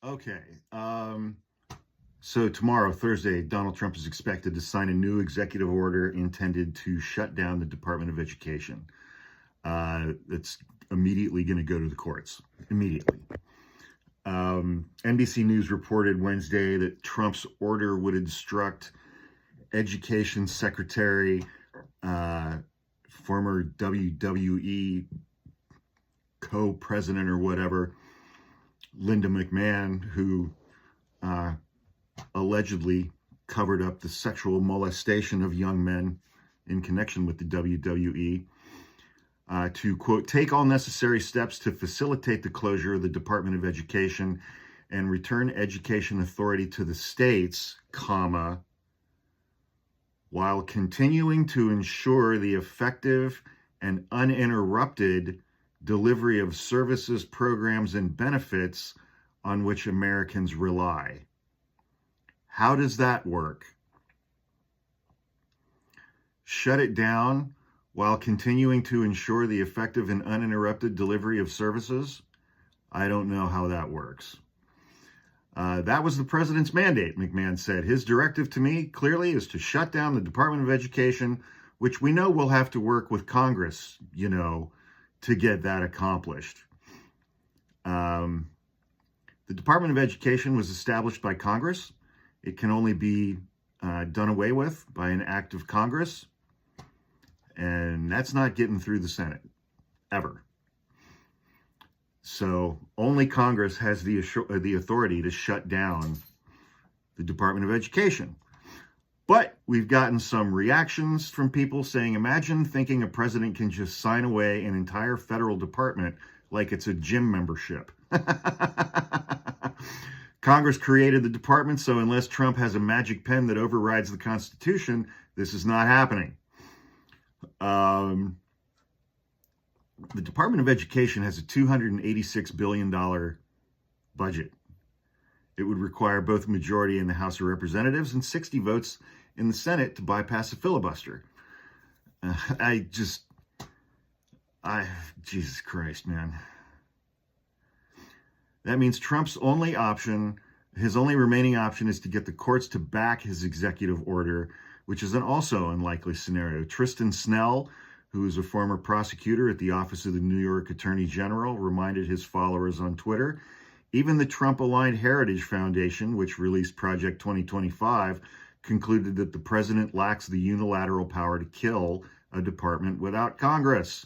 Okay. So tomorrow, Thursday, Donald Trump is expected to sign a new executive order intended to shut down the Department of Education. It's immediately going to go to the courts. Immediately. NBC News reported Wednesday that Trump's order would instruct Education Secretary, former WWE co-president or whatever, Linda McMahon, who allegedly covered up the sexual molestation of young men in connection with the WWE, to, quote, take all necessary steps to facilitate the closure of the Department of Education and return education authority to the states, comma, while continuing to ensure the effective and uninterrupted delivery of services, programs, and benefits on which Americans rely. How does that work? Shut it down while continuing to ensure the effective and uninterrupted delivery of services? I don't know how that works. That was the president's mandate, McMahon said. His directive to me, clearly, is to shut down the Department of Education, which we know we'll have to work with Congress, to get that accomplished. The Department of Education was established by Congress. It can only be done away with by an act of Congress, and that's not getting through the Senate, ever. So only Congress has the authority to shut down the Department of Education. But we've gotten some reactions from people saying, imagine thinking a president can just sign away an entire federal department like it's a gym membership. Congress created the department, so unless Trump has a magic pen that overrides the Constitution, this is not happening. The Department of Education has a $286 billion budget. It would require both a majority in the House of Representatives and 60 votes in the Senate to bypass a filibuster. Jesus Christ, man. That means Trump's only remaining option is to get the courts to back his executive order, which is an also unlikely scenario. Tristan Snell, who is a former prosecutor at the Office of the New York Attorney General, reminded his followers on Twitter, even the Trump-aligned Heritage Foundation, which released Project 2025, concluded that the president lacks the unilateral power to kill a department without Congress.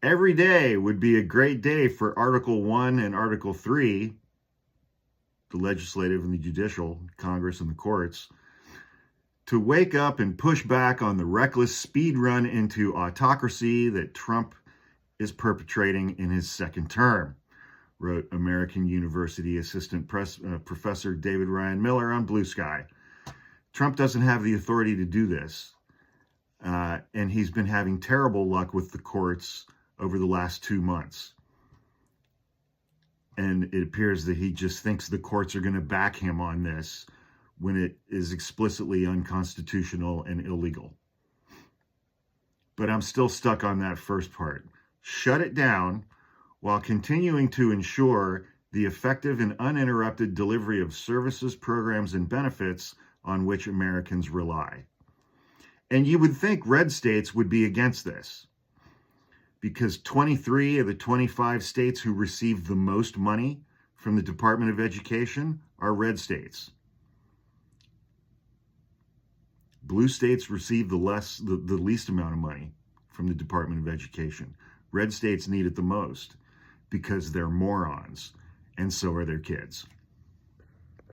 Every day would be a great day for Article 1 and Article 3, the legislative and the judicial, Congress and the courts, to wake up and push back on the reckless speed run into autocracy that Trump is perpetrating in his second term, wrote American University Assistant Professor David Ryan Miller on Blue Sky. Trump doesn't have the authority to do this, and he's been having terrible luck with the courts over the last 2 months. And it appears that he just thinks the courts are going to back him on this when it is explicitly unconstitutional and illegal. But I'm still stuck on that first part. Shut it down while continuing to ensure the effective and uninterrupted delivery of services, programs, and benefits on which Americans rely. And you would think red states would be against this, because 23 of the 25 states who receive the most money from the Department of Education are red states. Blue states receive the least amount of money from the Department of Education. Red states need it the most because they're morons, and so are their kids.